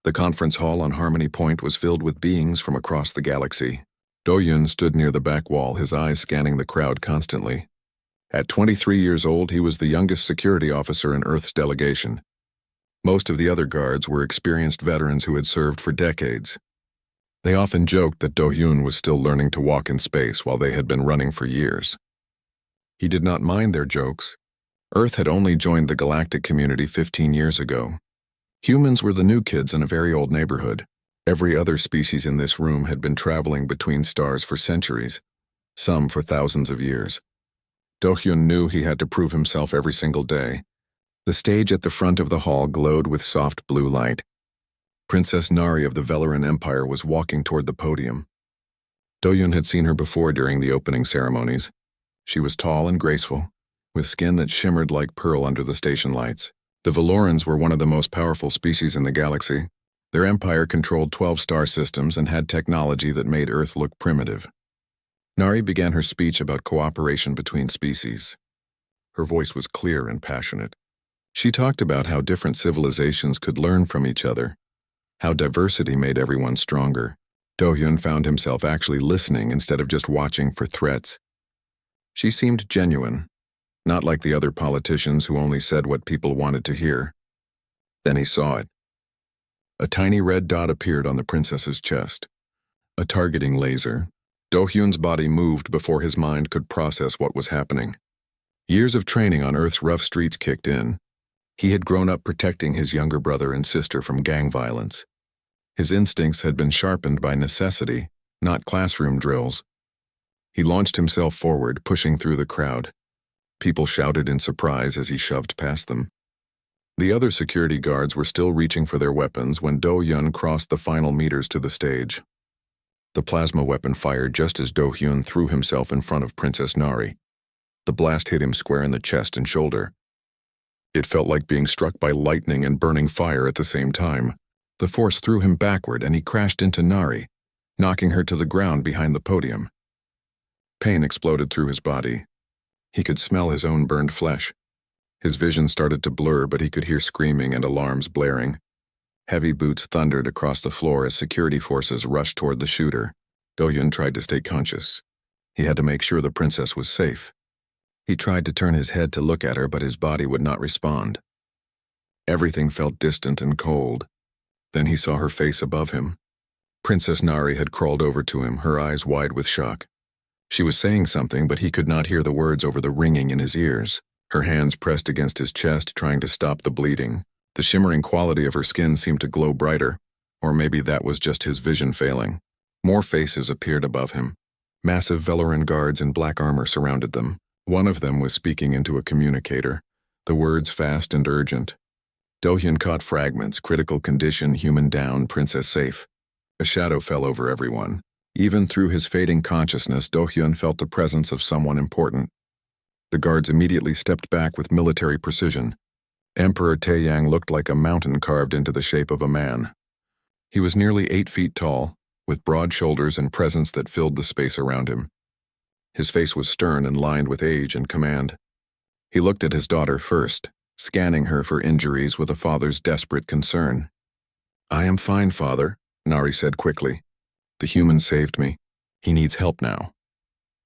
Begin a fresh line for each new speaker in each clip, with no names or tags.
The conference hall on Harmony Point was filled with beings from across the galaxy. Do-Yun stood near the back wall, his eyes scanning the crowd constantly. At 23 years old, he was the youngest security officer in Earth's delegation. Most of the other guards were experienced veterans who had served for decades. They often joked that Do-Yun was still learning to walk in space while they had been running for years. He did not mind their jokes. Earth had only joined the galactic community 15 years ago. Humans were the new kids in a very old neighborhood. Every other species in this room had been traveling between stars for centuries, some for thousands of years. Do-Hyun knew he had to prove himself every single day. The stage at the front of the hall glowed with soft blue light. Princess Nari of the Velaran Empire was walking toward the podium. Do-Hyun had seen her before during the opening ceremonies. She was tall and graceful, with skin that shimmered like pearl under the station lights. The Valorans were one of the most powerful species in the galaxy. Their empire controlled 12 star systems and had technology that made Earth look primitive. Nari began her speech about cooperation between species. Her voice was clear and passionate. She talked about how different civilizations could learn from each other, how diversity made everyone stronger. Do-Hyun found himself actually listening instead of just watching for threats. She seemed genuine, not like the other politicians who only said what people wanted to hear. Then he saw it. A tiny red dot appeared on the princess's chest. A targeting laser. Do-Hyun's body moved before his mind could process what was happening. Years of training on Earth's rough streets kicked in. He had grown up protecting his younger brother and sister from gang violence. His instincts had been sharpened by necessity, not classroom drills. He launched himself forward, pushing through the crowd. People shouted in surprise as he shoved past them. The other security guards were still reaching for their weapons when Do-Hyun crossed the final meters to the stage. The plasma weapon fired just as Do-Hyun threw himself in front of Princess Nari. The blast hit him square in the chest and shoulder. It felt like being struck by lightning and burning fire at the same time. The force threw him backward and he crashed into Nari, knocking her to the ground behind the podium. Pain exploded through his body. He could smell his own burned flesh. His vision started to blur, but he could hear screaming and alarms blaring. Heavy boots thundered across the floor as security forces rushed toward the shooter. Do-Hyun tried to stay conscious. He had to make sure the princess was safe. He tried to turn his head to look at her, but his body would not respond. Everything felt distant and cold. Then he saw her face above him. Princess Nari had crawled over to him, her eyes wide with shock. She was saying something, but he could not hear the words over the ringing in his ears. Her hands pressed against his chest, trying to stop the bleeding. The shimmering quality of her skin seemed to glow brighter, or maybe that was just his vision failing. More faces appeared above him. Massive Velaran guards in black armor surrounded them. One of them was speaking into a communicator, the words fast and urgent. Do-Hyun caught fragments: critical condition, human down, princess safe. A shadow fell over everyone. Even through his fading consciousness, Do-Hyun felt the presence of someone important. The guards immediately stepped back with military precision. Emperor Taeyang looked like a mountain carved into the shape of a man. He was nearly 8 feet tall, with broad shoulders and presence that filled the space around him. His face was stern and lined with age and command. He looked at his daughter first, scanning her for injuries with a father's desperate concern. "I am fine, father," Nari said quickly. "The human saved me. He needs help now."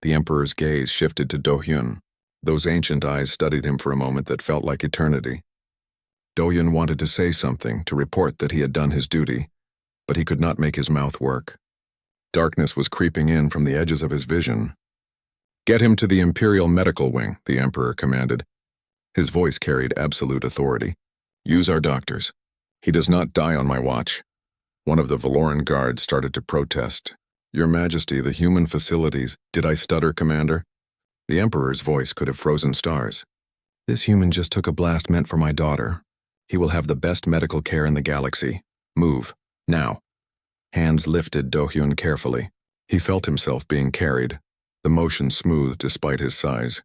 The Emperor's gaze shifted to Do-Hyun. Those ancient eyes studied him for a moment that felt like eternity. Do-Hyun wanted to say something, to report that he had done his duty, but he could not make his mouth work. Darkness was creeping in from the edges of his vision. "Get him to the Imperial Medical Wing," the Emperor commanded. His voice carried absolute authority. "Use our doctors. He does not die on my watch." One of the Valoran guards started to protest. "Your Majesty, the human facilities—" "Did I stutter, Commander?" The Emperor's voice could have frozen stars. "This human just took a blast meant for my daughter. He will have the best medical care in the galaxy. Move. Now." Hands lifted Do-Hyun carefully. He felt himself being carried, the motion smooth despite his size.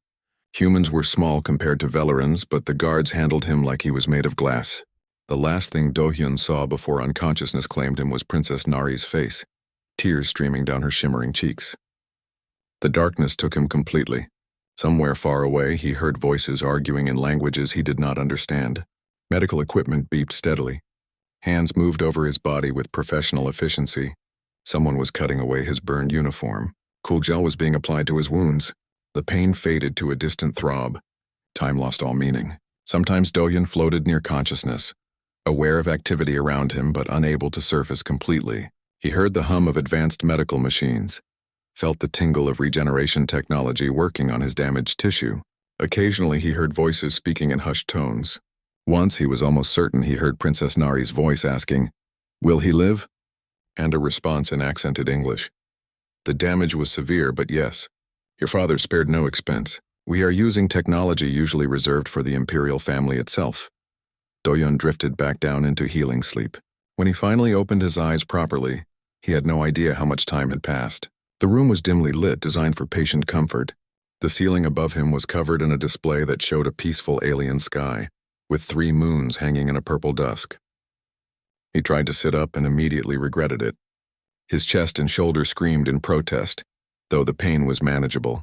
Humans were small compared to Velarans, but the guards handled him like he was made of glass. The last thing Do-Hyun saw before unconsciousness claimed him was Princess Nari's face, tears streaming down her shimmering cheeks. The darkness took him completely. Somewhere far away, he heard voices arguing in languages he did not understand. Medical equipment beeped steadily. Hands moved over his body with professional efficiency. Someone was cutting away his burned uniform. Cool gel was being applied to his wounds. The pain faded to a distant throb. Time lost all meaning. Sometimes Do-hyun floated near consciousness, aware of activity around him but unable to surface completely. He heard the hum of advanced medical machines, felt the tingle of regeneration technology working on his damaged tissue. Occasionally he heard voices speaking in hushed tones. Once he was almost certain he heard Princess Nari's voice asking, "Will he live?" and a response in accented English. The damage was severe, but yes. Your father spared no expense. We are using technology usually reserved for the imperial family itself. Do-hyun drifted back down into healing sleep. When he finally opened his eyes properly, he had no idea how much time had passed. The room was dimly lit, designed for patient comfort. The ceiling above him was covered in a display that showed a peaceful alien sky, with 3 moons hanging in a purple dusk. He tried to sit up and immediately regretted it. His chest and shoulder screamed in protest, though the pain was manageable.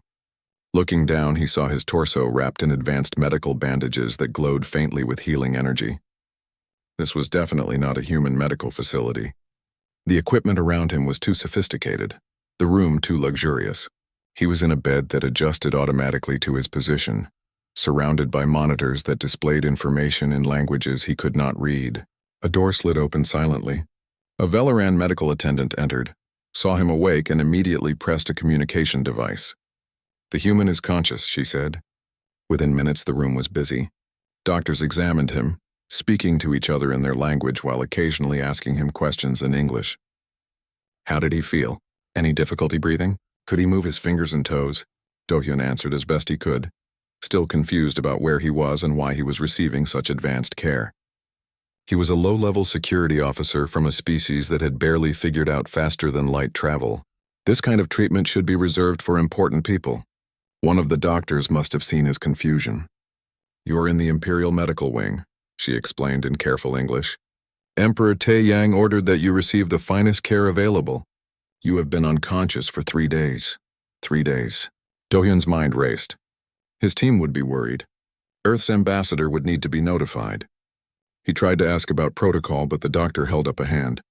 Looking down, he saw his torso wrapped in advanced medical bandages that glowed faintly with healing energy. This was definitely not a human medical facility. The equipment around him was too sophisticated, the room too luxurious. He was in a bed that adjusted automatically to his position, surrounded by monitors that displayed information in languages he could not read. A door slid open silently. A Velaran medical attendant entered, saw him awake, and immediately pressed a communication device. "The human is conscious," she said. Within minutes, the room was busy. Doctors examined him, speaking to each other in their language while occasionally asking him questions in English. How did he feel? Any difficulty breathing? Could he move his fingers and toes? Do-hyun answered as best he could, still confused about where he was and why he was receiving such advanced care. He was a low-level security officer from a species that had barely figured out faster-than-light travel. This kind of treatment should be reserved for important people. One of the doctors must have seen his confusion. "You're in the Imperial Medical Wing," she explained in careful English. "Emperor Taeyang ordered that you receive the finest care available. You have been unconscious for 3 days. 3 days. Do-hyun's mind raced. His team would be worried. Earth's ambassador would need to be notified. He tried to ask about protocol, but the doctor held up a hand.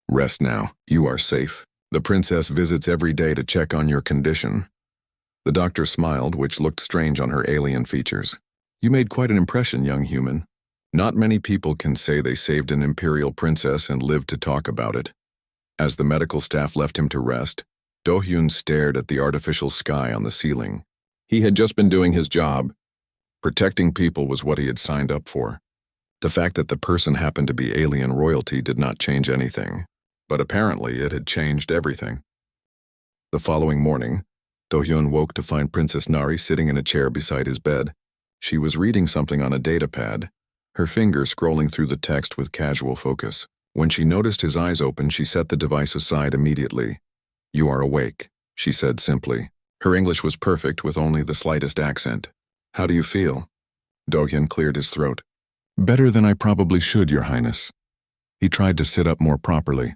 "Rest now. You are safe. The princess visits every day to check on your condition." The doctor smiled, which looked strange on her alien features. "You made quite an impression, young human. Not many people can say they saved an imperial princess and lived to talk about it." As the medical staff left him to rest, Do-hyun stared at the artificial sky on the ceiling. He had just been doing his job. Protecting people was what he had signed up for. The fact that the person happened to be alien royalty did not change anything, but apparently it had changed everything. The following morning, Do-hyun woke to find Princess Nari sitting in a chair beside his bed. She was reading something on a datapad, her finger scrolling through the text with casual focus. When she noticed his eyes open, she set the device aside immediately. "You are awake," she said simply. Her English was perfect with only the slightest accent. "How do you feel?" Do-hyun cleared his throat. "Better than I probably should, Your Highness." He tried to sit up more properly,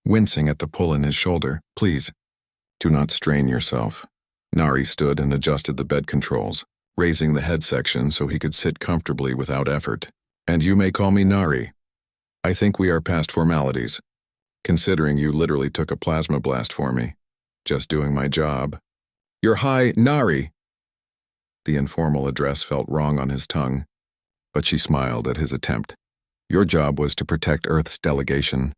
wincing at the pull in his shoulder. "Please, do not strain yourself." Nari stood and adjusted the bed controls, raising the head section so he could sit comfortably without effort. "And you may call me Nari. I think we are past formalities, considering you literally took a plasma blast for me. Just doing my job." "Your High Nari." The informal address felt wrong on his tongue, but she smiled at his attempt. "Your job was to protect Earth's delegation,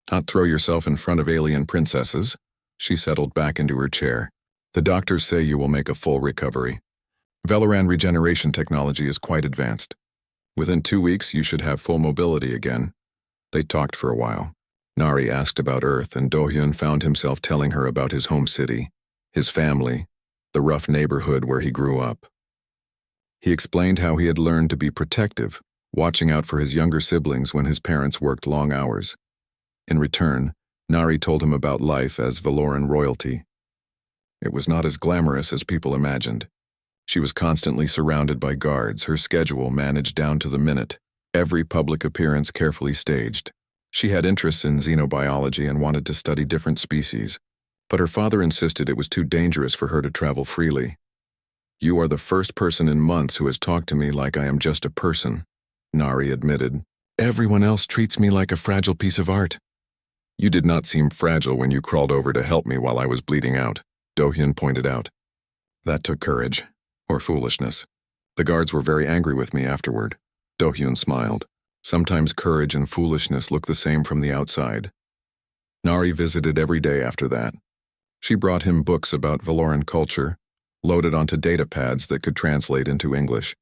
not throw yourself in front of alien princesses." She settled back into her chair. "The doctors say you will make a full recovery. Velaran regeneration technology is quite advanced. Within 2 weeks, you should have full mobility again." They talked for a while. Nari asked about Earth, and Do-hyun found himself telling her about his home city, his family, the rough neighborhood where he grew up. He explained how he had learned to be protective, watching out for his younger siblings when his parents worked long hours. In return, Nari told him about life as Valoran royalty. It was not as glamorous as people imagined. She was constantly surrounded by guards, her schedule managed down to the minute, every public appearance carefully staged. She had interests in xenobiology and wanted to study different species, but her father insisted it was too dangerous for her to travel freely. "You are the first person in months who has talked to me like I am just a person," Nari admitted, Everyone else treats me like a fragile piece of art. You did not seem fragile when you crawled over to help me while I was bleeding out, Do-hyun pointed out. That took courage, or foolishness. The guards were very angry with me afterward. Do-hyun smiled. Sometimes courage and foolishness look the same from the outside. Nari visited every day after that. She brought him books about Valoran culture, loaded onto data pads that could translate into English.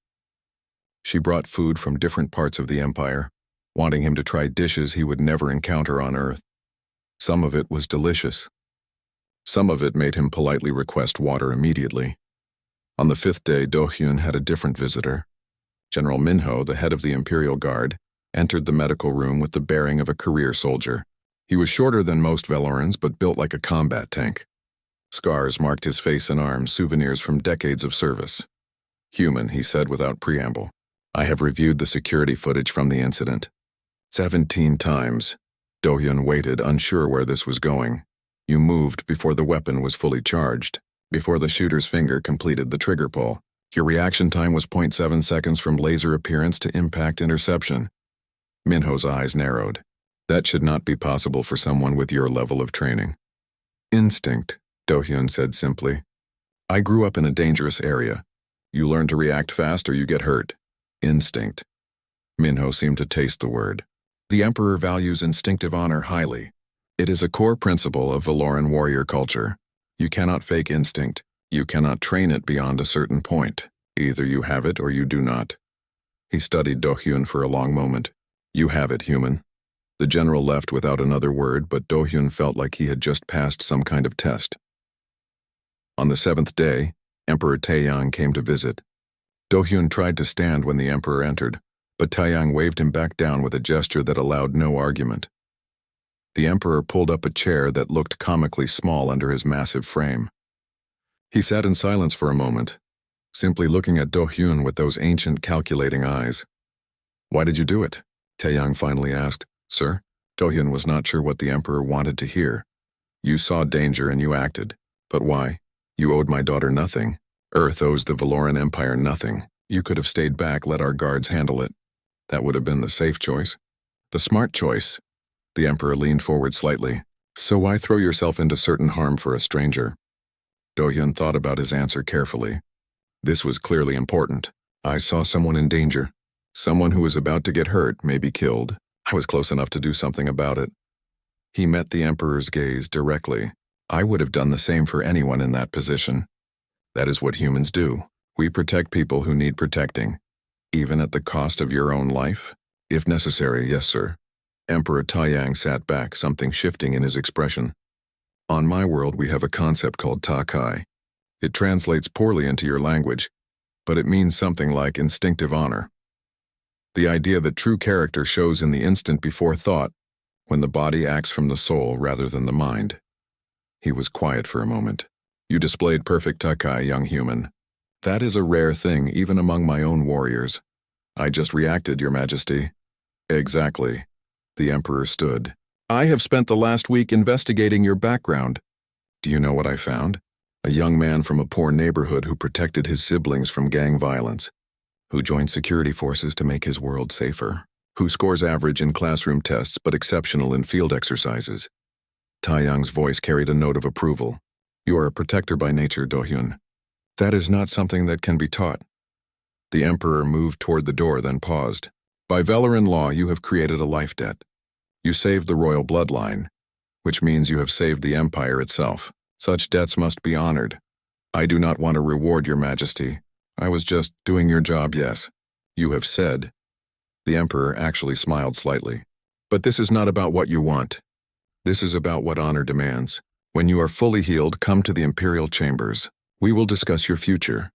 She brought food from different parts of the empire, wanting him to try dishes he would never encounter on Earth. Some of it was delicious. Some of it made him politely request water immediately. On the 5th day, Do-hyun had a different visitor. General Minho, the head of the Imperial Guard, entered the medical room with the bearing of a career soldier. He was shorter than most Valorans, but built like a combat tank. Scars marked his face and arms, souvenirs from decades of service. Human, he said without preamble. I have reviewed the security footage from the incident. 17 times. Do-hyun waited, unsure where this was going. You moved before the weapon was fully charged, before the shooter's finger completed the trigger pull. Your reaction time was 0.7 seconds from laser appearance to impact interception. Minho's eyes narrowed. That should not be possible for someone with your level of training. Instinct, Do-hyun said simply. I grew up in a dangerous area. You learn to react fast or you get hurt. Instinct. Minho seemed to taste the word. The Emperor values instinctive honor highly. It is a core principle of Valoran warrior culture. You cannot fake instinct. You cannot train it beyond a certain point. Either you have it or you do not. He studied Do-hyun for a long moment. You have it, human. The general left without another word, but Do-hyun felt like he had just passed some kind of test. On the 7th day, Emperor Taeyang came to visit. Do-hyun tried to stand when the Emperor entered, but Taeyang waved him back down with a gesture that allowed no argument. The Emperor pulled up a chair that looked comically small under his massive frame. He sat in silence for a moment, simply looking at Do-hyun with those ancient calculating eyes. Why did you do it? Taeyang finally asked. Sir? Do-hyun was not sure what the Emperor wanted to hear. You saw danger and you acted. But why? You owed my daughter nothing. Earth owes the Valoran Empire nothing. You could have stayed back, let our guards handle it. That would have been the safe choice. The smart choice. The Emperor leaned forward slightly. So why throw yourself into certain harm for a stranger? Do-hyun thought about his answer carefully. This was clearly important. I saw someone in danger. Someone who was about to get hurt, maybe killed. I was close enough to do something about it. He met the Emperor's gaze directly. I would have done the same for anyone in that position. That is what humans do. We protect people who need protecting. Even at the cost of your own life? If necessary, yes, sir. Emperor Taeyang sat back, something shifting in his expression. On my world, we have a concept called Takai. It translates poorly into your language, but it means something like instinctive honor. The idea that true character shows in the instant before thought, when the body acts from the soul rather than the mind. He was quiet for a moment. You displayed perfect Takai, young human. That is a rare thing, even among my own warriors. I just reacted, Your Majesty. Exactly. The Emperor stood. I have spent the last week investigating your background. Do you know what I found? A young man from a poor neighborhood who protected his siblings from gang violence, who joined security forces to make his world safer, who scores average in classroom tests but exceptional in field exercises. Taeyang's voice carried a note of approval. You are a protector by nature, Do-hyun. That is not something that can be taught. The Emperor moved toward the door, then paused. By Valoran law, you have created a life debt. You saved the royal bloodline, which means you have saved the empire itself. Such debts must be honored. I do not want to reward Your Majesty. I was just doing your job, yes. You have said. The Emperor actually smiled slightly. But this is not about what you want. This is about what honor demands. When you are fully healed, come to the Imperial Chambers. We will discuss your future.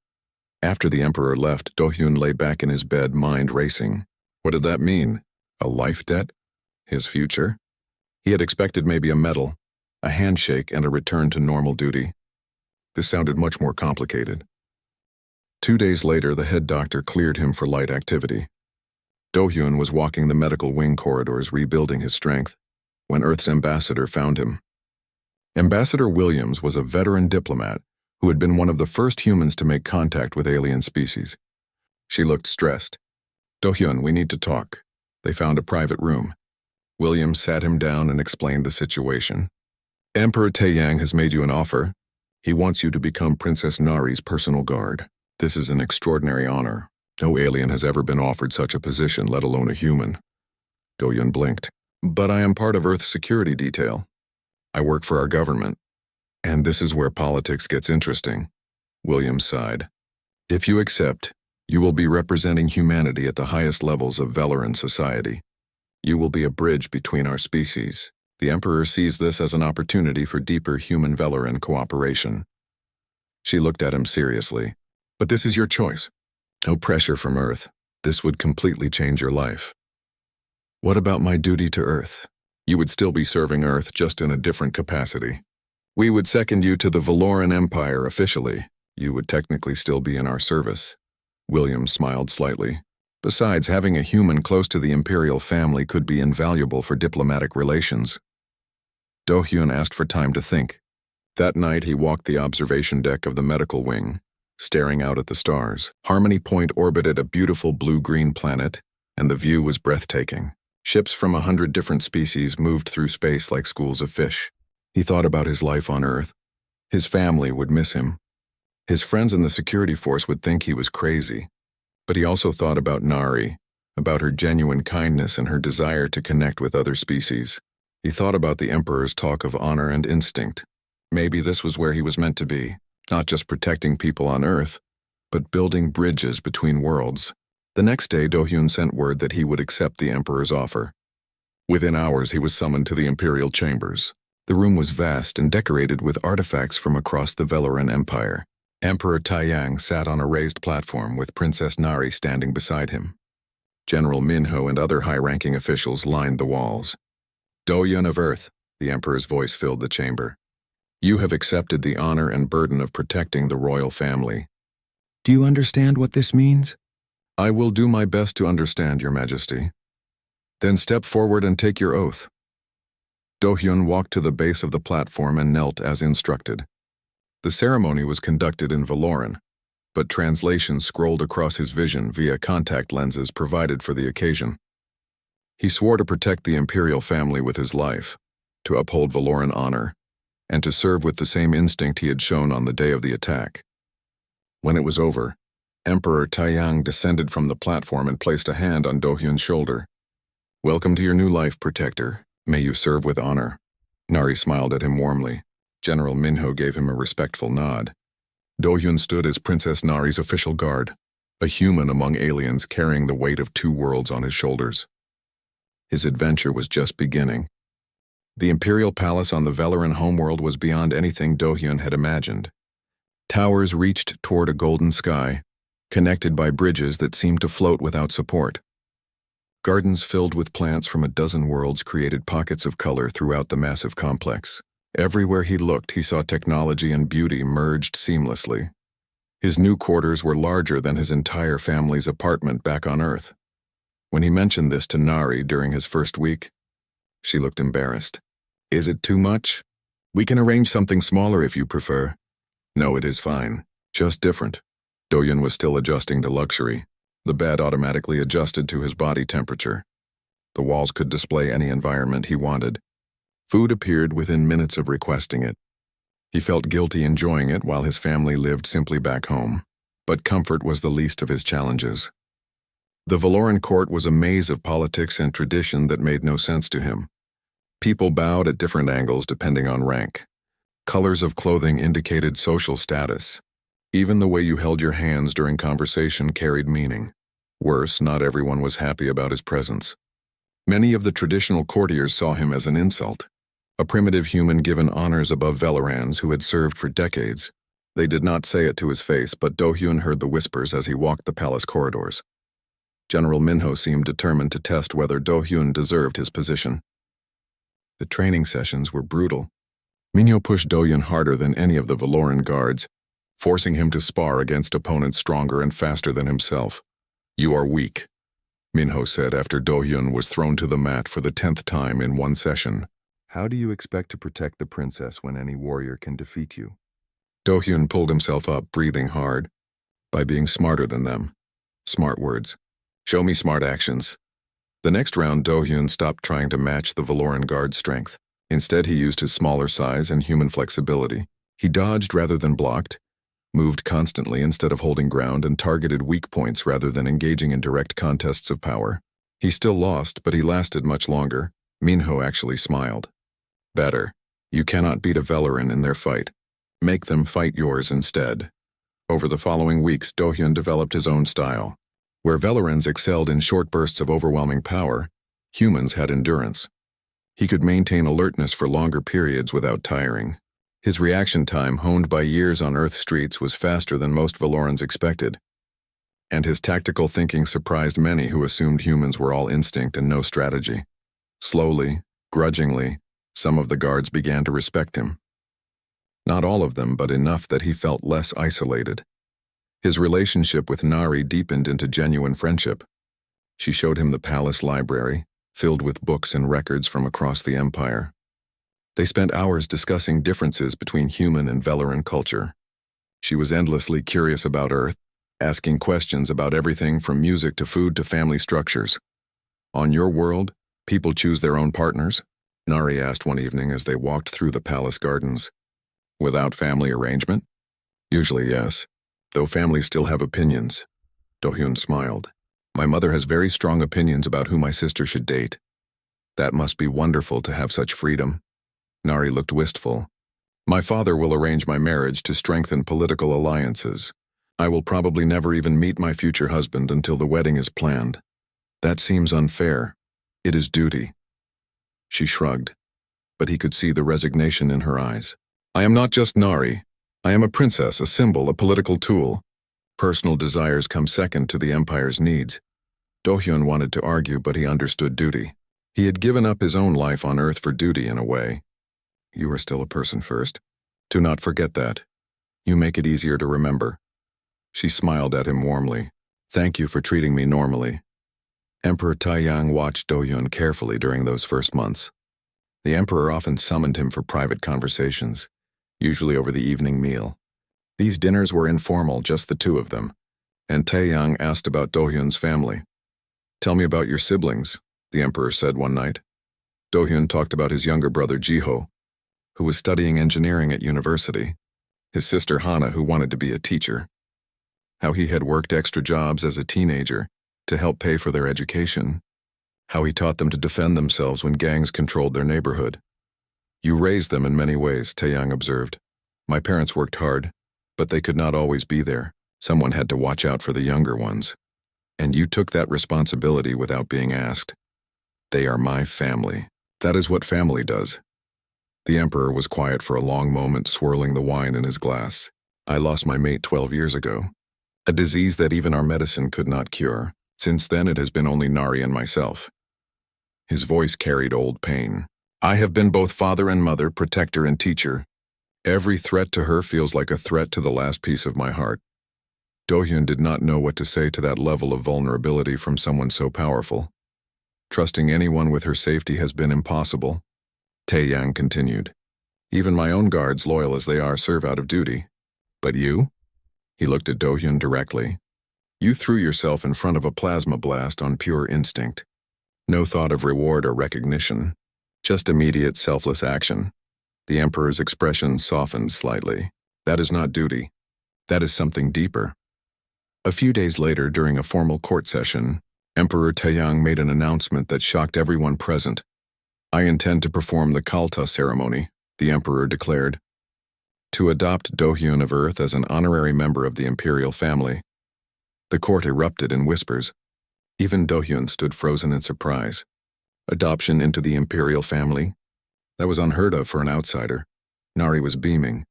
After the Emperor left, Do-hyun lay back in his bed, mind racing. What did that mean? A life debt? His future? He had expected maybe a medal, a handshake, and a return to normal duty. This sounded much more complicated. 2 days later, the head doctor cleared him for light activity. Do-hyun was walking the medical wing corridors, rebuilding his strength, when Earth's ambassador found him. Ambassador Williams was a veteran diplomat who had been one of the first humans to make contact with alien species. She looked stressed. Do-hyun, we need to talk. They found a private room. William sat him down and explained the situation. Emperor Taeyang has made you an offer. He wants you to become Princess Nari's personal guard. This is an extraordinary honor. No alien has ever been offered such a position, let alone a human. Do-hyun blinked. But I am part of Earth's security detail. I work for our government. And this is where politics gets interesting. William sighed. If you accept, you will be representing humanity at the highest levels of Velaran society. You will be a bridge between our species. The Emperor sees this as an opportunity for deeper human-Velaran cooperation. She looked at him seriously. But this is your choice. No pressure from Earth. This would completely change your life. What about my duty to Earth? You would still be serving Earth, just in a different capacity. We would second you to the Valoran Empire officially. You would technically still be in our service. William smiled slightly. Besides, having a human close to the imperial family could be invaluable for diplomatic relations. Do-hyun asked for time to think. That night he walked the observation deck of the medical wing, staring out at the stars. Harmony Point orbited a beautiful blue-green planet, and the view was breathtaking. Ships from 100 different species moved through space like schools of fish. He thought about his life on Earth. His family would miss him. His friends in the security force would think he was crazy. But he also thought about Nari, about her genuine kindness and her desire to connect with other species. He thought about the Emperor's talk of honor and instinct. Maybe this was where he was meant to be, not just protecting people on Earth, but building bridges between worlds. The next day, Do-hyun sent word that he would accept the Emperor's offer. Within hours, he was summoned to the Imperial Chambers. The room was vast and decorated with artifacts from across the Velaran Empire. Emperor Taeyang sat on a raised platform with Princess Nari standing beside him. General Minho and other high-ranking officials lined the walls. Do-hyun of Earth, the Emperor's voice filled the chamber. You have accepted the honor and burden of protecting the royal family. Do you understand what this means? I will do my best to understand, Your Majesty. Then step forward and take your oath. Do-hyun walked to the base of the platform and knelt as instructed. The ceremony was conducted in Valoran, but translation scrolled across his vision via contact lenses provided for the occasion. He swore to protect the imperial family with his life, to uphold Valoran honor, and to serve with the same instinct he had shown on the day of the attack. When it was over, Emperor Taeyang descended from the platform and placed a hand on Do-hyun's shoulder. Welcome to your new life, Protector. May you serve with honor. Nari smiled at him warmly. General Minho gave him a respectful nod. Do-hyun stood as Princess Nari's official guard, a human among aliens carrying the weight of 2 worlds on his shoulders. His adventure was just beginning. The Imperial Palace on the Velaran homeworld was beyond anything Do-hyun had imagined. Towers reached toward a golden sky, connected by bridges that seemed to float without support. Gardens filled with plants from a dozen worlds created pockets of color throughout the massive complex. Everywhere he looked, he saw technology and beauty merged seamlessly. His new quarters were larger than his entire family's apartment back on Earth. When he mentioned this to Nari during his first week, she looked embarrassed. Is it too much? We can arrange something smaller if you prefer. No, it is fine. Just different. Do-hyun was still adjusting to luxury. The bed automatically adjusted to his body temperature. The walls could display any environment he wanted. Food appeared within minutes of requesting it. He felt guilty enjoying it while his family lived simply back home, but comfort was the least of his challenges. The Valoran court was a maze of politics and tradition that made no sense to him. People bowed at different angles depending on rank. Colors of clothing indicated social status. Even the way you held your hands during conversation carried meaning. Worse, not everyone was happy about his presence. Many of the traditional courtiers saw him as an insult. A primitive human given honors above Velarans who had served for decades. They did not say it to his face, but Do-hyun heard the whispers as he walked the palace corridors. General Minho seemed determined to test whether Do-hyun deserved his position. The training sessions were brutal. Minho pushed Do-hyun harder than any of the Valoran guards, forcing him to spar against opponents stronger and faster than himself. You are weak, Minho said after Do-hyun was thrown to the mat for the 10th time in one session. How do you expect to protect the princess when any warrior can defeat you? Do-hyun pulled himself up, breathing hard. By being smarter than them. Smart words. Show me smart actions. The next round, Do-hyun stopped trying to match the Valoran guard's strength. Instead, he used his smaller size and human flexibility. He dodged rather than blocked, moved constantly instead of holding ground, and targeted weak points rather than engaging in direct contests of power. He still lost, but he lasted much longer. Minho actually smiled. Better. You cannot beat a Valoran in their fight. Make them fight yours instead. Over the following weeks, Do-hyun developed his own style. Where Valorans excelled in short bursts of overwhelming power, humans had endurance. He could maintain alertness for longer periods without tiring. His reaction time, honed by years on Earth streets, was faster than most Valorans expected. And his tactical thinking surprised many who assumed humans were all instinct and no strategy. Slowly, grudgingly, some of the guards began to respect him. Not all of them, but enough that he felt less isolated. His relationship with Nari deepened into genuine friendship. She showed him the palace library, filled with books and records from across the empire. They spent hours discussing differences between human and Valoran culture. She was endlessly curious about Earth, asking questions about everything from music to food to family structures. On your world, people choose their own partners? Nari asked one evening as they walked through the palace gardens. Without family arrangement? Usually yes, though families still have opinions. Do-hyun smiled. My mother has very strong opinions about who my sister should date. That must be wonderful to have such freedom. Nari looked wistful. My father will arrange my marriage to strengthen political alliances. I will probably never even meet my future husband until the wedding is planned. That seems unfair. It is duty. She shrugged, but he could see the resignation in her eyes. I am not just Nari. I am a princess, a symbol, a political tool. Personal desires come second to the empire's needs. Do-hyun wanted to argue, but he understood duty. He had given up his own life on Earth for duty in a way. You are still a person first. Do not forget that. You make it easier to remember. She smiled at him warmly. Thank you for treating me normally. Emperor Taeyang watched Do-hyun carefully during those first months. The emperor often summoned him for private conversations, usually over the evening meal. These dinners were informal, just the two of them, and Taeyang asked about Do-hyun's family. Tell me about your siblings, the emperor said one night. Do-hyun talked about his younger brother Jiho, who was studying engineering at university, his sister Hana, who wanted to be a teacher, how he had worked extra jobs as a teenager to help pay for their education, how he taught them to defend themselves when gangs controlled their neighborhood. You raised them in many ways, Taeyang observed. My parents worked hard, but they could not always be there. Someone had to watch out for the younger ones. And you took that responsibility without being asked. They are my family. That is what family does. The emperor was quiet for a long moment, swirling the wine in his glass. I lost my mate 12 years ago. A disease that even our medicine could not cure. Since then, it has been only Nari and myself. His voice carried old pain. I have been both father and mother, protector and teacher. Every threat to her feels like a threat to the last piece of my heart. Do-hyun did not know what to say to that level of vulnerability from someone so powerful. Trusting anyone with her safety has been impossible. Taeyang continued. Even my own guards, loyal as they are, serve out of duty. But you? He looked at Do-hyun directly. You threw yourself in front of a plasma blast on pure instinct. No thought of reward or recognition. Just immediate, selfless action. The emperor's expression softened slightly. That is not duty. That is something deeper. A few days later, during a formal court session, Emperor Taeyang made an announcement that shocked everyone present. I intend to perform the Kalta ceremony, the emperor declared, to adopt Do-hyun of Earth as an honorary member of the imperial family. The court erupted in whispers. Even Do-hyun stood frozen in surprise. Adoption into the imperial family? That was unheard of for an outsider. Nari was beaming.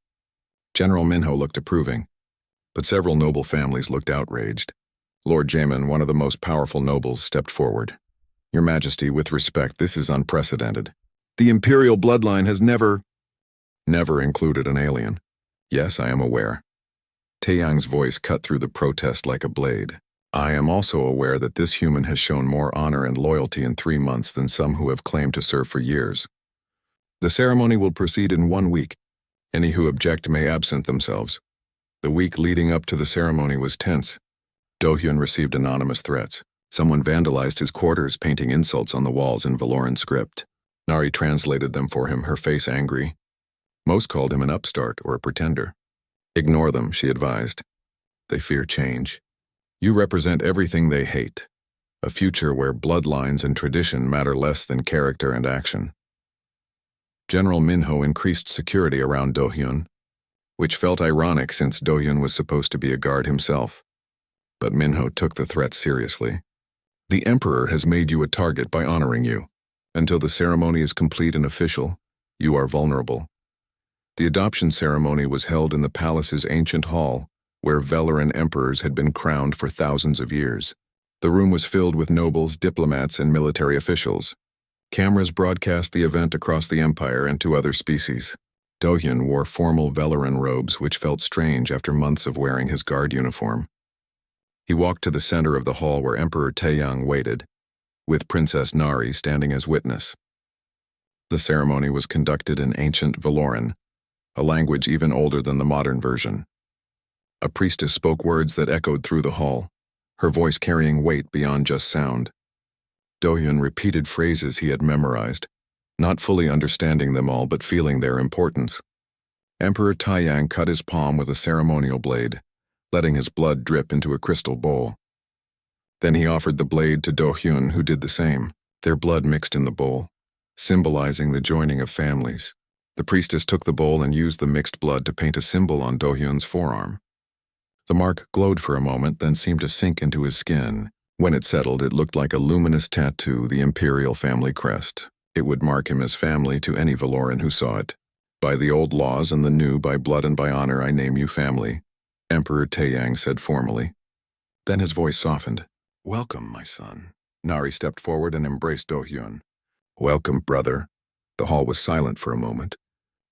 General Minho looked approving, but several noble families looked outraged. Lord Jaemin, one of the most powerful nobles, stepped forward. Your Majesty, with respect, this is unprecedented. The imperial bloodline has never included an alien. Yes, I am aware. Taeyang's voice cut through the protest like a blade. I am also aware that this human has shown more honor and loyalty in 3 months than some who have claimed to serve for years. The ceremony will proceed in 1 week. Any who object may absent themselves. The week leading up to the ceremony was tense. Do-hyun received anonymous threats. Someone vandalized his quarters, painting insults on the walls in Valoran script. Nari translated them for him, her face angry. Most called him an upstart or a pretender. Ignore them, she advised. They fear change. You represent everything they hate. A future where bloodlines and tradition matter less than character and action. General Minho increased security around Do-hyun, which felt ironic since Do-hyun was supposed to be a guard himself. But Minho took the threat seriously. The Emperor has made you a target by honoring you. Until the ceremony is complete and official, you are vulnerable. The adoption ceremony was held in the palace's ancient hall, where Valoran emperors had been crowned for thousands of years. The room was filled with nobles, diplomats, and military officials. Cameras broadcast the event across the empire and to other species. Do-hyun wore formal Valoran robes, which felt strange after months of wearing his guard uniform. He walked to the center of the hall where Emperor Taeyang waited, with Princess Nari standing as witness. The ceremony was conducted in ancient Valoran, a language even older than the modern version. A priestess spoke words that echoed through the hall, her voice carrying weight beyond just sound. Do-hyun repeated phrases he had memorized, not fully understanding them all but feeling their importance. Emperor Taeyang cut his palm with a ceremonial blade, letting his blood drip into a crystal bowl. Then he offered the blade to Do-hyun, who did the same. Their blood mixed in the bowl, symbolizing the joining of families. The priestess took the bowl and used the mixed blood to paint a symbol on Do-hyun's forearm. The mark glowed for a moment, then seemed to sink into his skin. When it settled, it looked like a luminous tattoo, the imperial family crest. It would mark him as family to any Valoran who saw it. By the old laws and the new, by blood and by honor, I name you family, Emperor Taeyang said formally. Then his voice softened. Welcome, my son. Nari stepped forward and embraced Do-hyun. Welcome, brother. The hall was silent for a moment.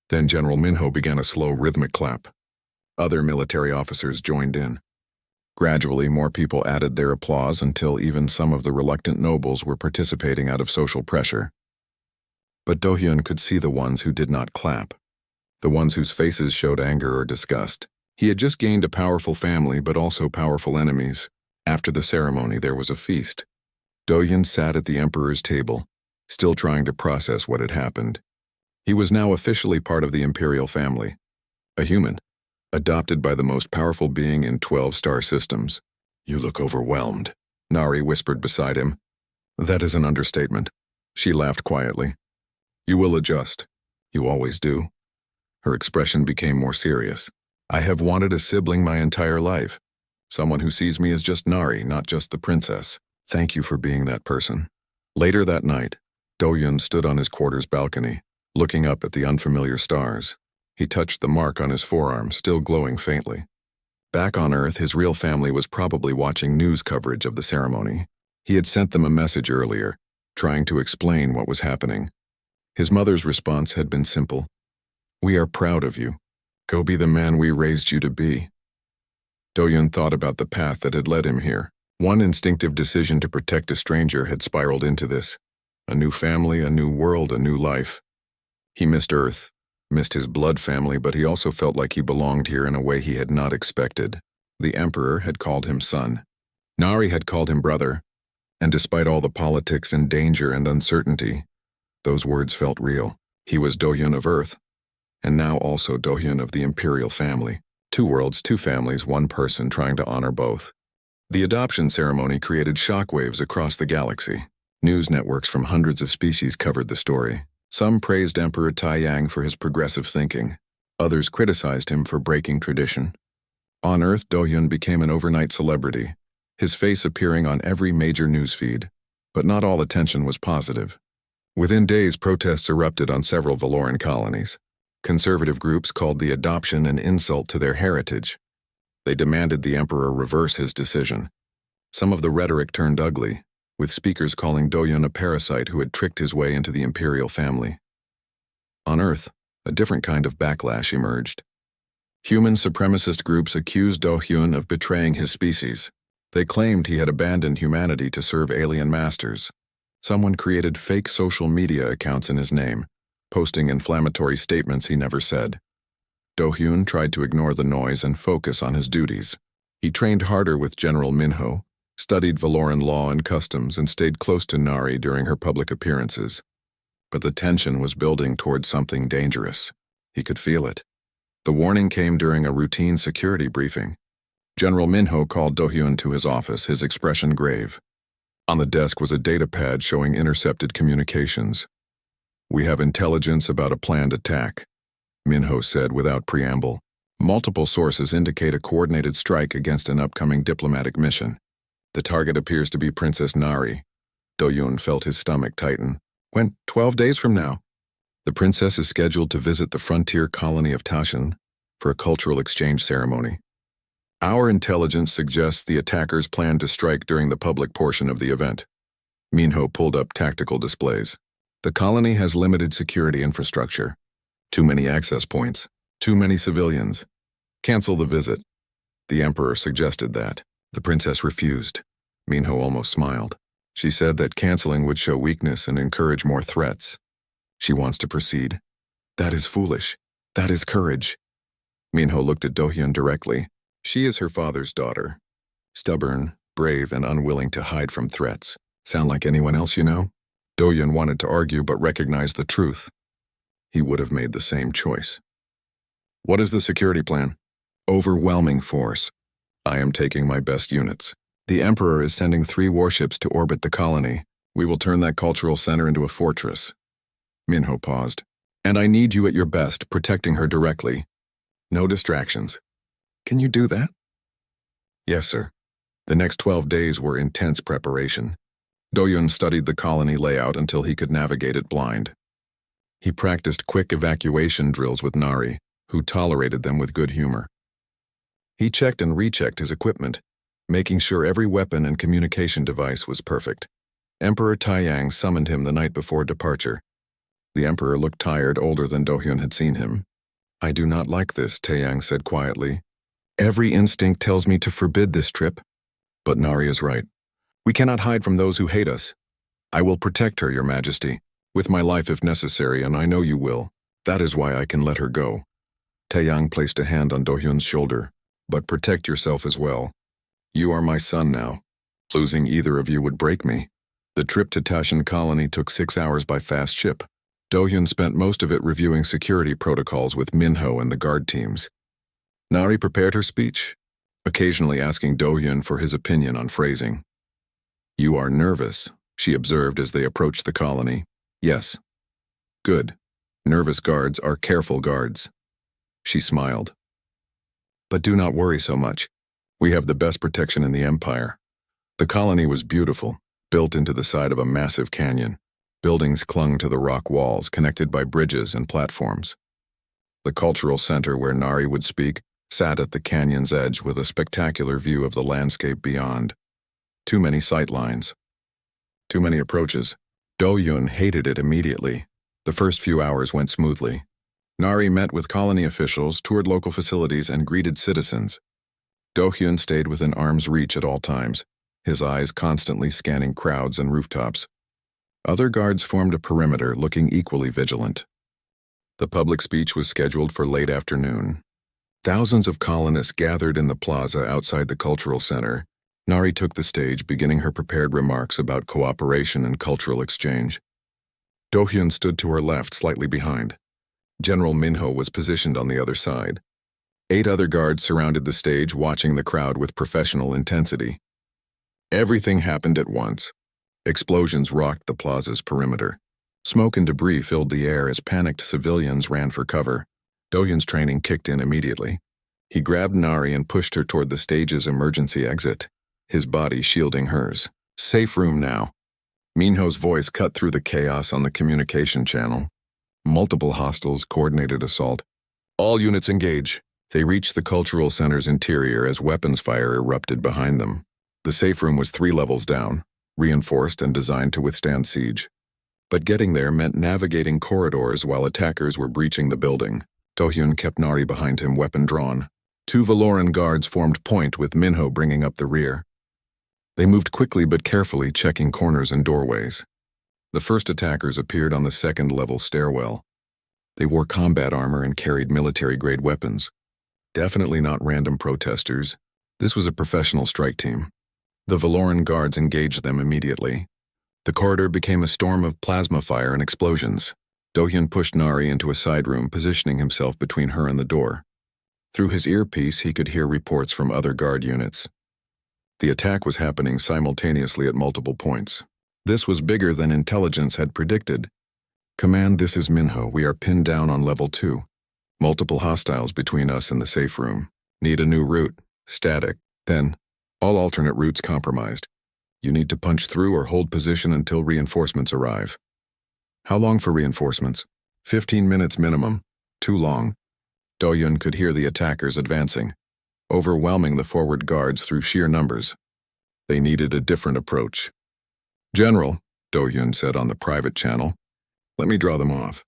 Then General Minho began a slow, rhythmic clap. Other military officers joined in. Gradually, more people added their applause until even some of the reluctant nobles were participating out of social pressure. But Do-hyun could see the ones who did not clap, the ones whose faces showed anger or disgust. He had just gained a powerful family, but also powerful enemies. After the ceremony, there was a feast. Do-hyun sat at the emperor's table, still trying to process what had happened. He was now officially part of the imperial family, a human, adopted by the most powerful being in 12 star systems. You look overwhelmed, Nari whispered beside him. That is an understatement. She laughed quietly. You will adjust. You always do. Her expression became more serious. I have wanted a sibling my entire life. Someone who sees me as just Nari, not just the princess. Thank you for being that person. Later that night, Do-hyun stood on his quarters balcony, looking up at the unfamiliar stars. He touched the mark on his forearm, still glowing faintly. Back on Earth, his real family was probably watching news coverage of the ceremony. He had sent them a message earlier, trying to explain what was happening. His mother's response had been simple. We are proud of you. Go be the man we raised you to be. Do-hyun thought about the path that had led him here. One instinctive decision to protect a stranger had spiraled into this. A new family, a new world, a new life. He missed Earth, missed his blood family, but he also felt like he belonged here in a way he had not expected. The Emperor had called him son. Nari had called him brother. And despite all the politics and danger and uncertainty, those words felt real. He was Do-hyun of Earth, and now also Do-hyun of the imperial family. 2 worlds, 2 families, 1 person trying to honor both. The adoption ceremony created shockwaves across the galaxy. News networks from hundreds of species covered the story. Some praised Emperor Taeyang for his progressive thinking. Others criticized him for breaking tradition. On Earth, Do-hyun became an overnight celebrity, his face appearing on every major newsfeed. But not all attention was positive. Within days, protests erupted on several Valoran colonies. Conservative groups called the adoption an insult to their heritage. They demanded the emperor reverse his decision. Some of the rhetoric turned ugly, with speakers calling Do-hyun a parasite who had tricked his way into the imperial family. On Earth, a different kind of backlash emerged. Human supremacist groups accused Do-hyun of betraying his species. They claimed he had abandoned humanity to serve alien masters. Someone created fake social media accounts in his name, posting inflammatory statements he never said. Do-hyun tried to ignore the noise and focus on his duties. He trained harder with General Minho, studied Valoran law and customs, and stayed close to Nari during her public appearances. But the tension was building towards something dangerous. He could feel it. The warning came during a routine security briefing. General Minho called Do-hyun to his office, his expression grave. On the desk was a data pad showing intercepted communications. "We have intelligence about a planned attack," Minho said without preamble. "Multiple sources indicate a coordinated strike against an upcoming diplomatic mission. The target appears to be Princess Nari." Do-hyun felt his stomach tighten. "When? 12 days from now?" "The princess is scheduled to visit the frontier colony of Tashan for a cultural exchange ceremony. Our intelligence suggests the attackers plan to strike during the public portion of the event." Minho pulled up tactical displays. "The colony has limited security infrastructure. Too many access points. Too many civilians. Cancel the visit." The Emperor suggested that. The princess refused. Minho almost smiled. She said that canceling would show weakness and encourage more threats. "She wants to proceed. That is foolish. That is courage." Minho looked at Do-hyun directly. "She is her father's daughter. Stubborn, brave, and unwilling to hide from threats. Sound like anyone else you know?" Do-hyun wanted to argue but recognized the truth. He would have made the same choice. "What is the security plan?" "Overwhelming force. I am taking my best units. The Emperor is sending 3 warships to orbit the colony. We will turn that cultural center into a fortress." Minho paused. "And I need you at your best, protecting her directly. No distractions." "Can you do that?" "Yes, sir." The next 12 days were intense preparation. Do-hyun studied the colony layout until he could navigate it blind. He practiced quick evacuation drills with Nari, who tolerated them with good humor. He checked and rechecked his equipment, making sure every weapon and communication device was perfect. Emperor Taiyang summoned him the night before departure. The Emperor looked tired, older than Do-hyun had seen him. "I do not like this," Taiyang said quietly. "Every instinct tells me to forbid this trip. But Nari is right. We cannot hide from those who hate us. I will protect her, Your Majesty, with my life if necessary, and I know you will. That is why I can let her go." Taeyang placed a hand on Do-hyun's shoulder. "But protect yourself as well. You are my son now. Losing either of you would break me." The trip to Tashan Colony took 6 hours by fast ship. Do-hyun spent most of it reviewing security protocols with Minho and the guard teams. Nari prepared her speech, occasionally asking Do-hyun for his opinion on phrasing. "You are nervous," she observed as they approached the colony. "Yes." "Good. Nervous guards are careful guards." She smiled. "But do not worry so much. We have the best protection in the Empire." The colony was beautiful, built into the side of a massive canyon. Buildings clung to the rock walls, connected by bridges and platforms. The cultural center where Nari would speak sat at the canyon's edge with a spectacular view of the landscape beyond. Too many sight lines. Too many approaches. Do-hyun hated it immediately. The first few hours went smoothly. Nari met with colony officials, toured local facilities, and greeted citizens. Do-hyun stayed within arm's reach at all times, his eyes constantly scanning crowds and rooftops. Other guards formed a perimeter, looking equally vigilant. The public speech was scheduled for late afternoon. Thousands of colonists gathered in the plaza outside the cultural center. Nari took the stage, beginning her prepared remarks about cooperation and cultural exchange. Do-hyun stood to her left, slightly behind. General Minho was positioned on the other side. 8 other guards surrounded the stage, watching the crowd with professional intensity. Everything happened at once. Explosions rocked the plaza's perimeter. Smoke and debris filled the air as panicked civilians ran for cover. Do-hyun's training kicked in immediately. He grabbed Nari and pushed her toward the stage's emergency exit, his body shielding hers. "Safe room now." Minho's voice cut through the chaos on the communication channel. Multiple hostiles coordinated assault. "All units engage." They reached the cultural center's interior as weapons fire erupted behind them. The safe room was 3 levels down, reinforced and designed to withstand siege. But getting there meant navigating corridors while attackers were breaching the building. Do-hyun kept Nari behind him, weapon drawn. 2 Valoran guards formed point with Minho bringing up the rear. They moved quickly but carefully, checking corners and doorways. The first attackers appeared on the 2nd-level stairwell. They wore combat armor and carried military-grade weapons. Definitely not random protesters. This was a professional strike team. The Valoran guards engaged them immediately. The corridor became a storm of plasma fire and explosions. Do-hyun pushed Nari into a side room, positioning himself between her and the door. Through his earpiece, he could hear reports from other guard units. The attack was happening simultaneously at multiple points. This was bigger than intelligence had predicted. "Command, this is Minho. We are pinned down on level 2. Multiple hostiles between us and the safe room. Need a new route. Static. Then, all alternate routes compromised. You need to punch through or hold position until reinforcements arrive." "How long for reinforcements?" 15 minutes minimum. Too long. Do-hyun could hear the attackers advancing, overwhelming the forward guards through sheer numbers. They needed a different approach. "General," Do-hyun said on the private channel, "let me draw them off.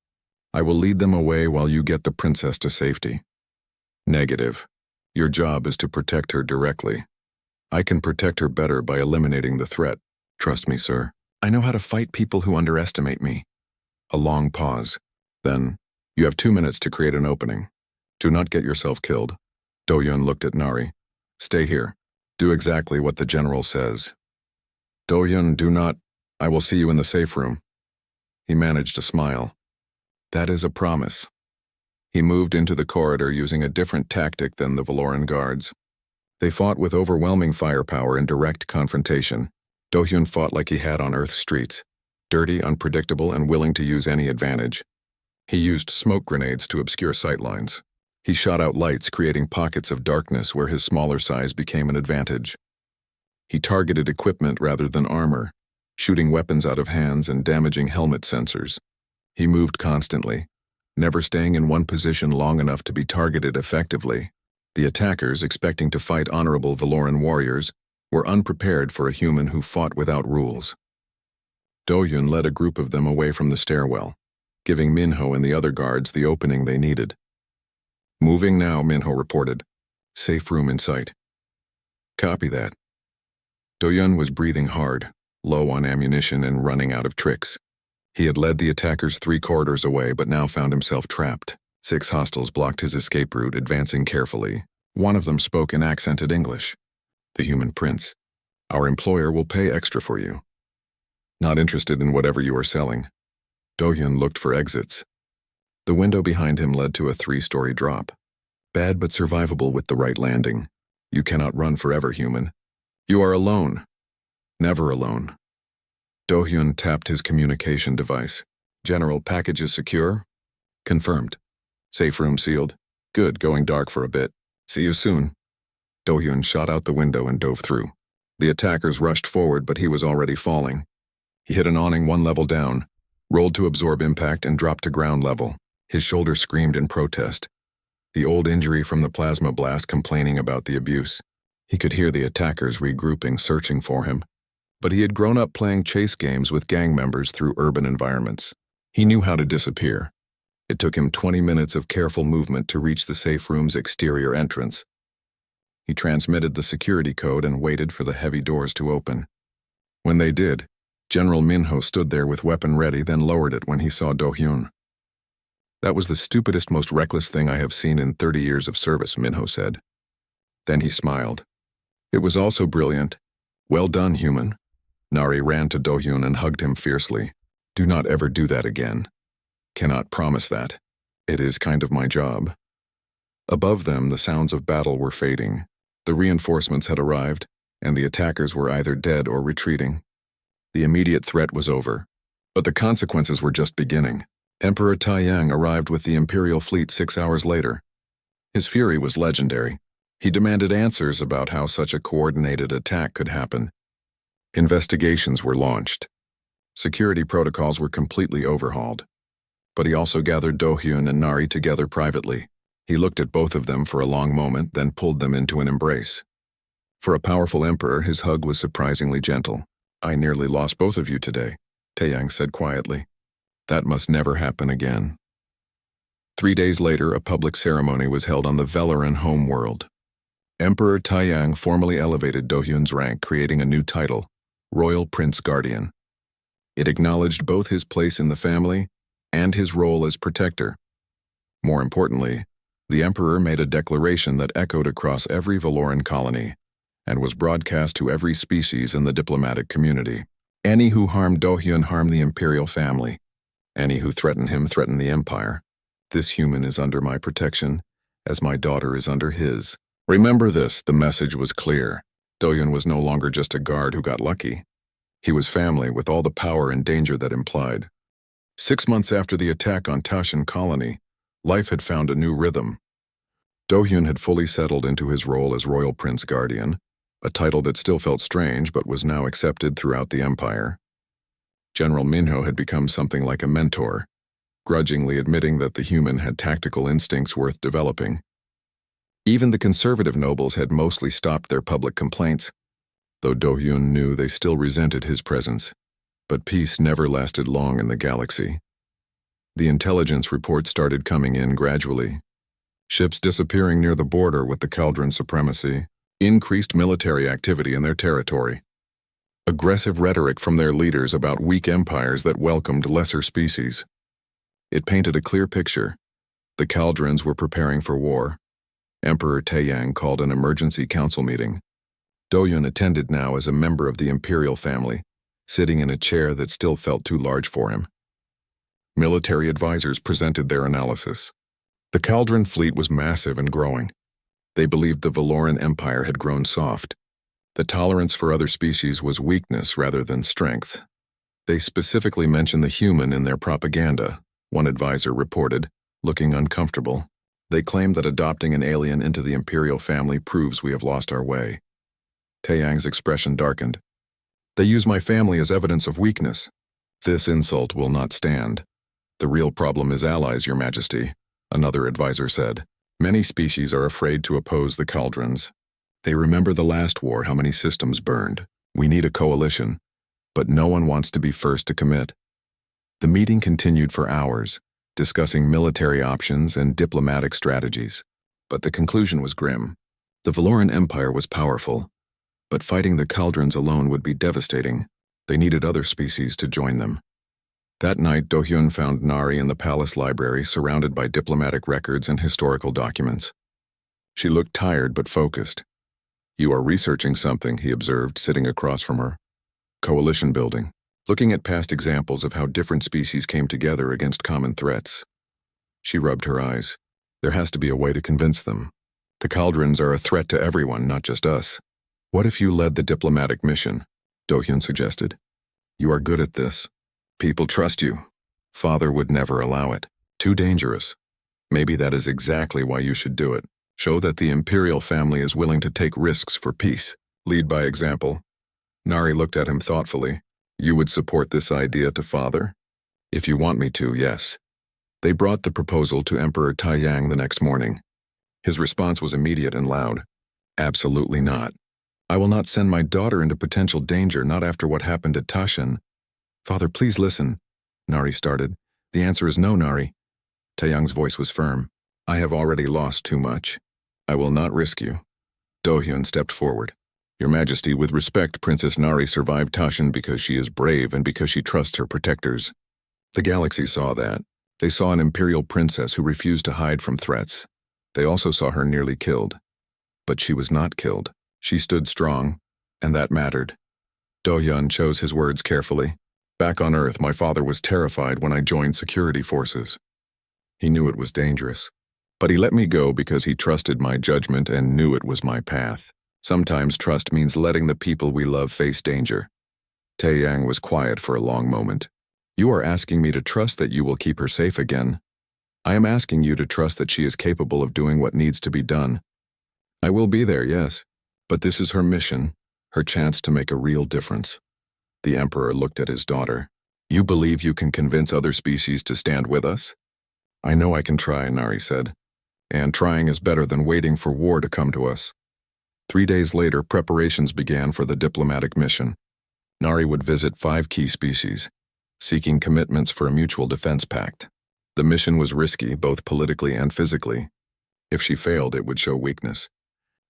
I will lead them away while you get the princess to safety." "Negative. Your job is to protect her directly. I can protect her better by eliminating the threat. Trust me, sir. I know how to fight people who underestimate me." A long pause. Then, "You have 2 minutes to create an opening. Do not get yourself killed." Do-hyun looked at Nari. "Stay here. Do exactly what the general says." "Do-hyun, do not. I will see you in the safe room." He managed a smile. "That is a promise." He moved into the corridor using a different tactic than the Valoran guards. They fought with overwhelming firepower in direct confrontation. Do-hyun fought like he had on Earth's streets, dirty, unpredictable, and willing to use any advantage. He used smoke grenades to obscure sightlines. He shot out lights, creating pockets of darkness where his smaller size became an advantage. He targeted equipment rather than armor, shooting weapons out of hands and damaging helmet sensors. He moved constantly, never staying in one position long enough to be targeted effectively. The attackers, expecting to fight honorable Valoran warriors, were unprepared for a human who fought without rules. Do-hyun led a group of them away from the stairwell, giving Minho and the other guards the opening they needed. "Moving now," Minho reported. "Safe room in sight." "Copy that." Do-hyun was breathing hard, low on ammunition and running out of tricks. He had led the attackers 3 corridors away, but now found himself trapped. 6 hostiles blocked his escape route, advancing carefully. One of them spoke in accented English. "The human prince. Our employer will pay extra for you. Not interested in whatever you are selling." Do-hyun looked for exits. The window behind him led to a 3-story drop. "Bad but survivable with the right landing. You cannot run forever, human. You are alone. Never alone." Do-hyun tapped his communication device. "General, package is secure?" "Confirmed. Safe room sealed. Good, going dark for a bit. See you soon." Do-hyun shot out the window and dove through. The attackers rushed forward, but he was already falling. He hit an awning 1 level down, rolled to absorb impact, and dropped to ground level. His shoulder screamed in protest. The old injury from the plasma blast, complaining about the abuse. He could hear the attackers regrouping, searching for him. But he had grown up playing chase games with gang members through urban environments. He knew how to disappear. It took him 20 minutes of careful movement to reach the safe room's exterior entrance. He transmitted the security code and waited for the heavy doors to open. When they did, General Minho stood there with weapon ready, then lowered it when he saw Do-hyun. "That was the stupidest, most reckless thing I have seen in 30 years of service," Minho said. Then he smiled. "It was also brilliant. Well done, human." Nari ran to Do-hyun and hugged him fiercely. "Do not ever do that again." "Cannot promise that. It is kind of my job." Above them, the sounds of battle were fading. The reinforcements had arrived, and the attackers were either dead or retreating. The immediate threat was over, but the consequences were just beginning. Emperor Taiyang arrived with the Imperial fleet 6 hours later. His fury was legendary. He demanded answers about how such a coordinated attack could happen. Investigations were launched. Security protocols were completely overhauled. But he also gathered Do-hyun and Nari together privately. He looked at both of them for a long moment, then pulled them into an embrace. For a powerful emperor, his hug was surprisingly gentle. "I nearly lost both of you today," Taiyang said quietly. "That must never happen again." 3 days later, a public ceremony was held on the Valoran homeworld. Emperor Taiyang formally elevated Do-hyun's rank, creating a new title, Royal Prince Guardian. It acknowledged both his place in the family and his role as protector. More importantly, the emperor made a declaration that echoed across every Valoran colony, and was broadcast to every species in the diplomatic community. Any who harmed Do-hyun harmed the imperial family. Any who threatened him threatened the empire. This human is under my protection, as my daughter is under his. Remember this, the message was clear. Do-hyun was no longer just a guard who got lucky. He was family with all the power and danger that implied. 6 months after the attack on Tashin Colony, life had found a new rhythm. Do-hyun had fully settled into his role as Royal Prince Guardian, a title that still felt strange but was now accepted throughout the empire. General Minho had become something like a mentor, grudgingly admitting that the human had tactical instincts worth developing. Even the conservative nobles had mostly stopped their public complaints, though Do-hyun knew they still resented his presence. But peace never lasted long in the galaxy. The intelligence reports started coming in gradually. Ships disappearing near the border with the Caldron supremacy, increased military activity in their territory, aggressive rhetoric from their leaders about weak empires that welcomed lesser species. It painted a clear picture. The Caldrons were preparing for war. Emperor Taeyang called an emergency council meeting. Do-hyun attended now as a member of the imperial family, sitting in a chair that still felt too large for him. Military advisors presented their analysis. The Caldron fleet was massive and growing. They believed the Valoran Empire had grown soft. The tolerance for other species was weakness rather than strength. They specifically mentioned the human in their propaganda, one advisor reported, looking uncomfortable. They claimed that adopting an alien into the imperial family proves we have lost our way. Taeyang's expression darkened. They use my family as evidence of weakness. This insult will not stand. The real problem is allies, Your Majesty, another advisor said. Many species are afraid to oppose the Caldrons. They remember the last war, how many systems burned. We need a coalition, but no one wants to be first to commit. The meeting continued for hours, discussing military options and diplomatic strategies. But the conclusion was grim. The Valoran Empire was powerful, but fighting the Caldrons alone would be devastating. They needed other species to join them. That night, Do-hyun found Nari in the palace library, surrounded by diplomatic records and historical documents. She looked tired but focused. You are researching something, he observed, sitting across from her. Coalition building, looking at past examples of how different species came together against common threats. She rubbed her eyes. There has to be a way to convince them. The Caldrons are a threat to everyone, not just us. What if you led the diplomatic mission? Do-hyun suggested. You are good at this. People trust you. Father would never allow it. Too dangerous. Maybe that is exactly why you should do it. Show that the imperial family is willing to take risks for peace. Lead by example. Nari looked at him thoughtfully. You would support this idea to Father? If you want me to, yes. They brought the proposal to Emperor Taeyang the next morning. His response was immediate and loud. Absolutely not. I will not send my daughter into potential danger, not after what happened at Tashin. Father, please listen, Nari started. The answer is no, Nari. Taeyang's voice was firm. I have already lost too much. I will not risk you. Do-hyun stepped forward. Your Majesty, with respect, Princess Nari survived Tashin because she is brave and because she trusts her protectors. The galaxy saw that. They saw an imperial princess who refused to hide from threats. They also saw her nearly killed. But she was not killed. She stood strong, and that mattered. Do-hyun chose his words carefully. Back on Earth, my father was terrified when I joined security forces. He knew it was dangerous. But he let me go because he trusted my judgment and knew it was my path. Sometimes trust means letting the people we love face danger. Taeyang was quiet for a long moment. You are asking me to trust that you will keep her safe again. I am asking you to trust that she is capable of doing what needs to be done. I will be there, yes. But this is her mission, her chance to make a real difference. The Emperor looked at his daughter. You believe you can convince other species to stand with us? I know I can try, Nari said. And trying is better than waiting for war to come to us. 3 days later, preparations began for the diplomatic mission. Nari would visit 5 key species, seeking commitments for a mutual defense pact. The mission was risky, both politically and physically. If she failed, it would show weakness.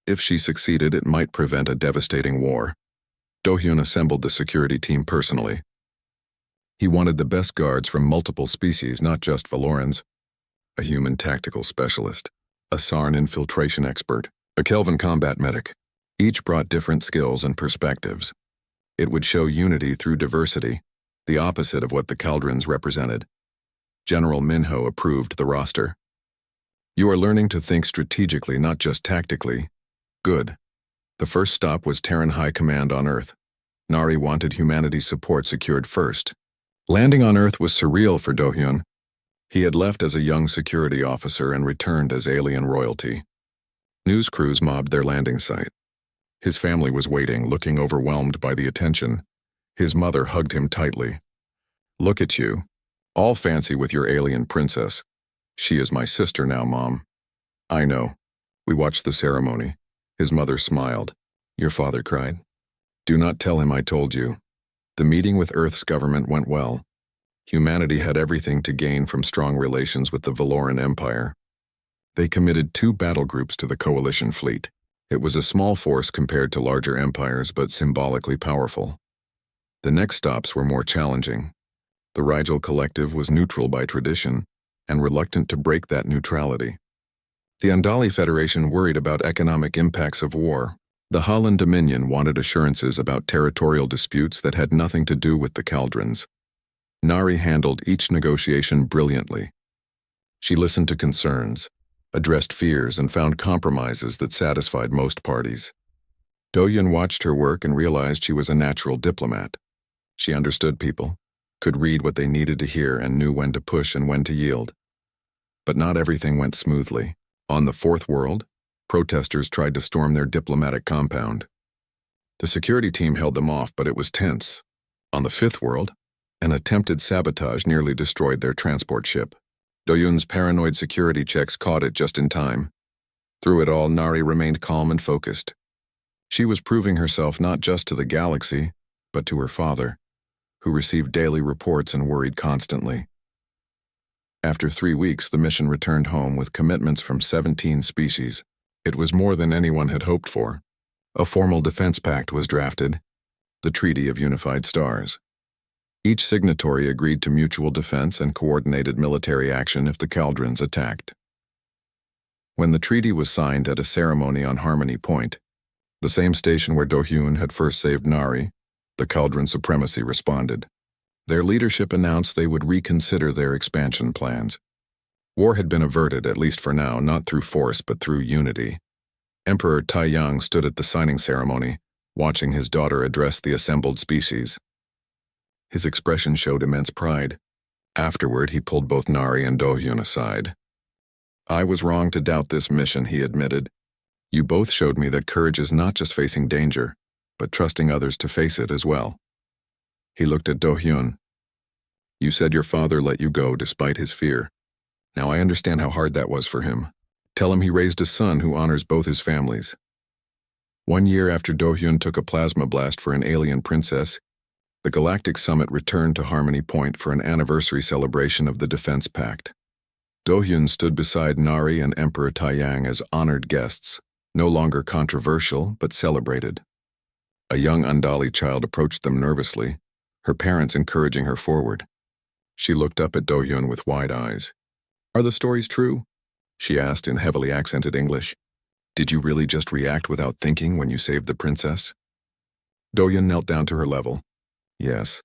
If she succeeded, it might prevent a devastating war. Do-hyun assembled the security team personally. He wanted the best guards from multiple species, not just Valorans. A human tactical specialist, a Sarn infiltration expert, a Kelvin combat medic. Each brought different skills and perspectives. It would show unity through diversity, the opposite of what the Caldrons represented. General Minho approved the roster. You are learning to think strategically, not just tactically. Good. The first stop was Terran High Command on Earth. Nari wanted humanity's support secured first. Landing on Earth was surreal for Do-hyun. He had left as a young security officer and returned as alien royalty. News crews mobbed their landing site. His family was waiting, looking overwhelmed by the attention. His mother hugged him tightly. Look at you. All fancy with your alien princess. She is my sister now, Mom. I know. We watched the ceremony. His mother smiled. Your father cried. Do not tell him I told you. The meeting with Earth's government went well. Humanity had everything to gain from strong relations with the Valoran Empire. They committed 2 battle groups to the coalition fleet. It was a small force compared to larger empires, but symbolically powerful. The next stops were more challenging. The Rigel Collective was neutral by tradition and reluctant to break that neutrality. The Andali Federation worried about economic impacts of war. The Holland Dominion wanted assurances about territorial disputes that had nothing to do with the Caldrons. Nari handled each negotiation brilliantly. She listened to concerns, addressed fears, and found compromises that satisfied most parties. Do-hyun watched her work and realized she was a natural diplomat. She understood people, could read what they needed to hear, and knew when to push and when to yield. But not everything went smoothly. On the Fourth World, protesters tried to storm their diplomatic compound. The security team held them off, but it was tense. On the Fifth World, an attempted sabotage nearly destroyed their transport ship. Do-hyun's paranoid security checks caught it just in time. Through it all, Nari remained calm and focused. She was proving herself not just to the galaxy, but to her father, who received daily reports and worried constantly. After 3 weeks, the mission returned home with commitments from 17 species. It was more than anyone had hoped for. A formal defense pact was drafted, the Treaty of Unified Stars. Each signatory agreed to mutual defense and coordinated military action if the Caldrons attacked. When the treaty was signed at a ceremony on Harmony Point, the same station where Do-hyun had first saved Nari, the Caldron supremacy responded. Their leadership announced they would reconsider their expansion plans. War had been averted, at least for now, not through force but through unity. Emperor Taiyang stood at the signing ceremony, watching his daughter address the assembled species. His expression showed immense pride. Afterward, he pulled both Nari and Do-hyun aside. I was wrong to doubt this mission, he admitted. You both showed me that courage is not just facing danger, but trusting others to face it as well. He looked at Do-hyun. You said your father let you go despite his fear. Now I understand how hard that was for him. Tell him he raised a son who honors both his families. 1 year after Do-hyun took a plasma blast for an alien princess, the Galactic Summit returned to Harmony Point for an anniversary celebration of the Defense Pact. Do-hyun stood beside Nari and Emperor Taiyang as honored guests, no longer controversial but celebrated. A young Andali child approached them nervously, her parents encouraging her forward. She looked up at Do-hyun with wide eyes. Are the stories true? She asked in heavily accented English. Did you really just react without thinking when you saved the princess? Do-hyun knelt down to her level. Yes.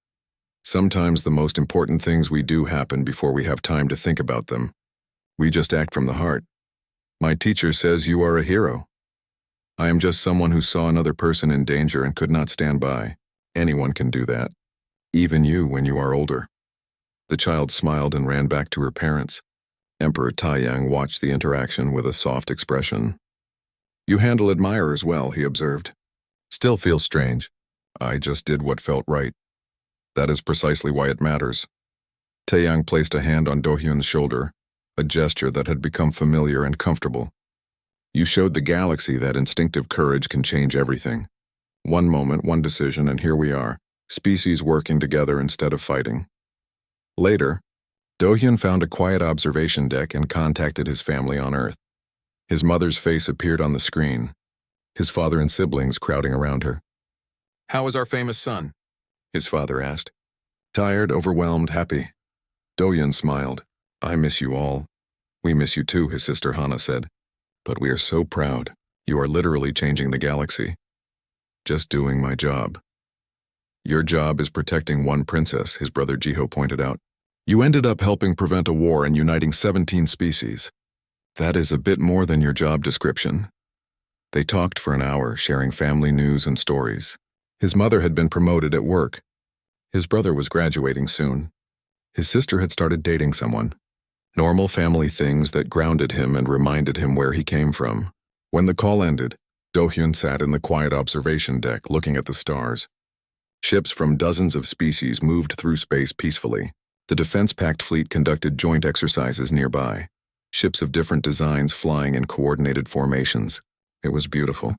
Sometimes the most important things we do happen before we have time to think about them. We just act from the heart. My teacher says you are a hero. I am just someone who saw another person in danger and could not stand by. Anyone can do that. Even you when you are older. The child smiled and ran back to her parents. Emperor Taiyang watched the interaction with a soft expression. You handle admirers well, he observed. Still feels strange. I just did what felt right. That is precisely why it matters. Taeyang placed a hand on Do-hyun's shoulder, a gesture that had become familiar and comfortable. You showed the galaxy that instinctive courage can change everything. One moment, one decision, and here we are, species working together instead of fighting. Later, Do-hyun found a quiet observation deck and contacted his family on Earth. His mother's face appeared on the screen, his father and siblings crowding around her. How is our famous son? His father asked. Tired, overwhelmed, happy. Do-hyun smiled. I miss you all. We miss you too, his sister Hana said. But we are so proud. You are literally changing the galaxy. Just doing my job. Your job is protecting one princess, his brother Jiho pointed out. You ended up helping prevent a war and uniting 17 species. That is a bit more than your job description. They talked for an hour, sharing family news and stories. His mother had been promoted at work. His brother was graduating soon. His sister had started dating someone. Normal family things that grounded him and reminded him where he came from. When the call ended, Do-hyun sat in the quiet observation deck looking at the stars. Ships from dozens of species moved through space peacefully. The defense-packed fleet conducted joint exercises nearby. Ships of different designs flying in coordinated formations. It was beautiful.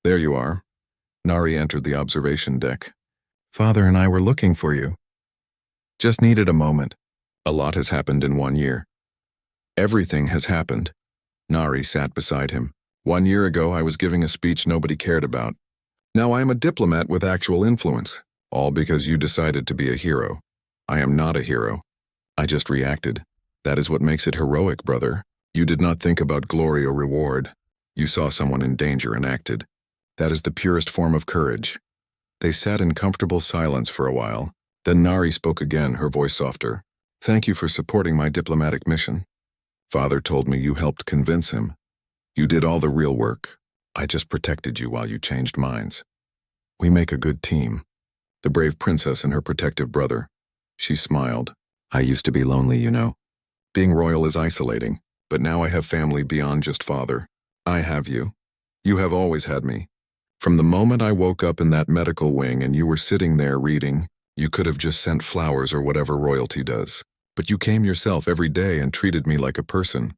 There you are. Nari entered the observation deck. Father and I were looking for you. Just needed a moment. A lot has happened in 1 year. Everything has happened. Nari sat beside him. 1 year ago, I was giving a speech nobody cared about. Now I am a diplomat with actual influence, all because you decided to be a hero. I am not a hero. I just reacted. That is what makes it heroic, brother. You did not think about glory or reward. You saw someone in danger and acted. That is the purest form of courage. They sat in comfortable silence for a while. Then Nari spoke again, her voice softer. Thank you for supporting my diplomatic mission. Father told me you helped convince him. You did all the real work. I just protected you while you changed minds. We make a good team. The brave princess and her protective brother. She smiled. I used to be lonely, you know. Being royal is isolating, but now I have family beyond just father. I have you. You have always had me. From the moment I woke up in that medical wing and you were sitting there reading, you could have just sent flowers or whatever royalty does. But you came yourself every day and treated me like a person.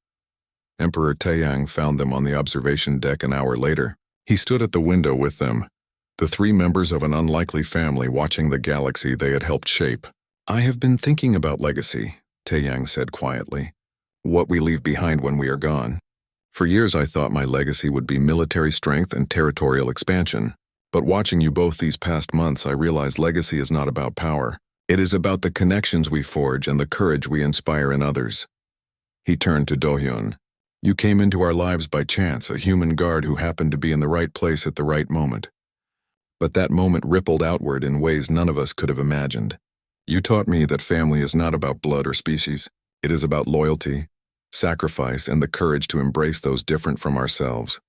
Emperor Taeyang found them on the observation deck an hour later. He stood at the window with them, the 3 members of an unlikely family watching the galaxy they had helped shape. I have been thinking about legacy, Taeyang said quietly. What we leave behind when we are gone. For years I thought my legacy would be military strength and territorial expansion. But watching you both these past months, I realized legacy is not about power. It is about the connections we forge and the courage we inspire in others. He turned to Do-hyun. You came into our lives by chance, a human guard who happened to be in the right place at the right moment. But that moment rippled outward in ways none of us could have imagined. You taught me that family is not about blood or species. It is about loyalty, sacrifice, and the courage to embrace those different from ourselves.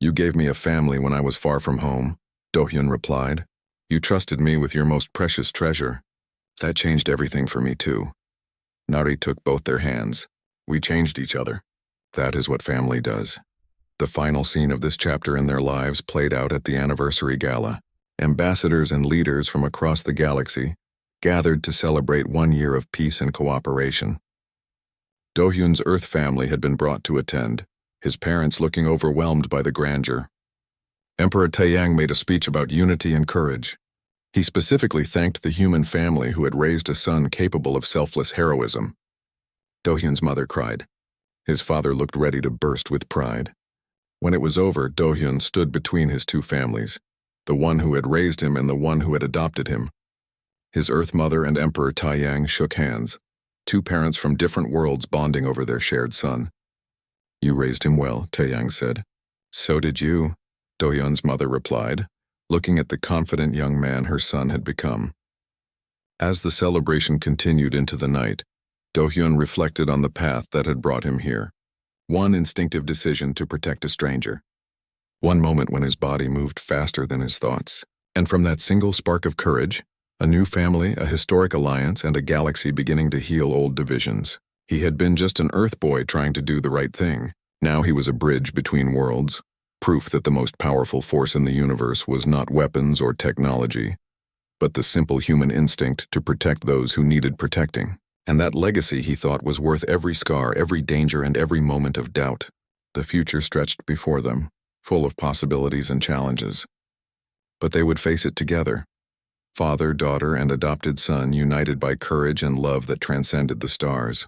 You gave me a family when I was far from home, Do-hyun replied. You trusted me with your most precious treasure. That changed everything for me too. Nari took both their hands. We changed each other. That is what family does. The final scene of this chapter in their lives played out at the anniversary gala. Ambassadors and leaders from across the galaxy gathered to celebrate 1 year of peace and cooperation. Do-hyun's Earth family had been brought to attend, his parents looking overwhelmed by the grandeur. Emperor Taeyang made a speech about unity and courage. He specifically thanked the human family who had raised a son capable of selfless heroism. Do-hyun's mother cried. His father looked ready to burst with pride. When it was over, Do-hyun stood between his 2 families, the one who had raised him and the one who had adopted him. His Earth mother and Emperor Taeyang shook hands, 2 parents from different worlds bonding over their shared son. You raised him well, Taeyang said. So did you, Do-hyun's mother replied, looking at the confident young man her son had become. As the celebration continued into the night, Do-hyun reflected on the path that had brought him here. One instinctive decision to protect a stranger. One moment when his body moved faster than his thoughts. And from that single spark of courage, a new family, a historic alliance, and a galaxy beginning to heal old divisions. He had been just an Earth boy trying to do the right thing. Now he was a bridge between worlds, proof that the most powerful force in the universe was not weapons or technology, but the simple human instinct to protect those who needed protecting. And that legacy, he thought, was worth every scar, every danger, and every moment of doubt. The future stretched before them, full of possibilities and challenges. But they would face it together. Father, daughter, and adopted son united by courage and love that transcended the stars.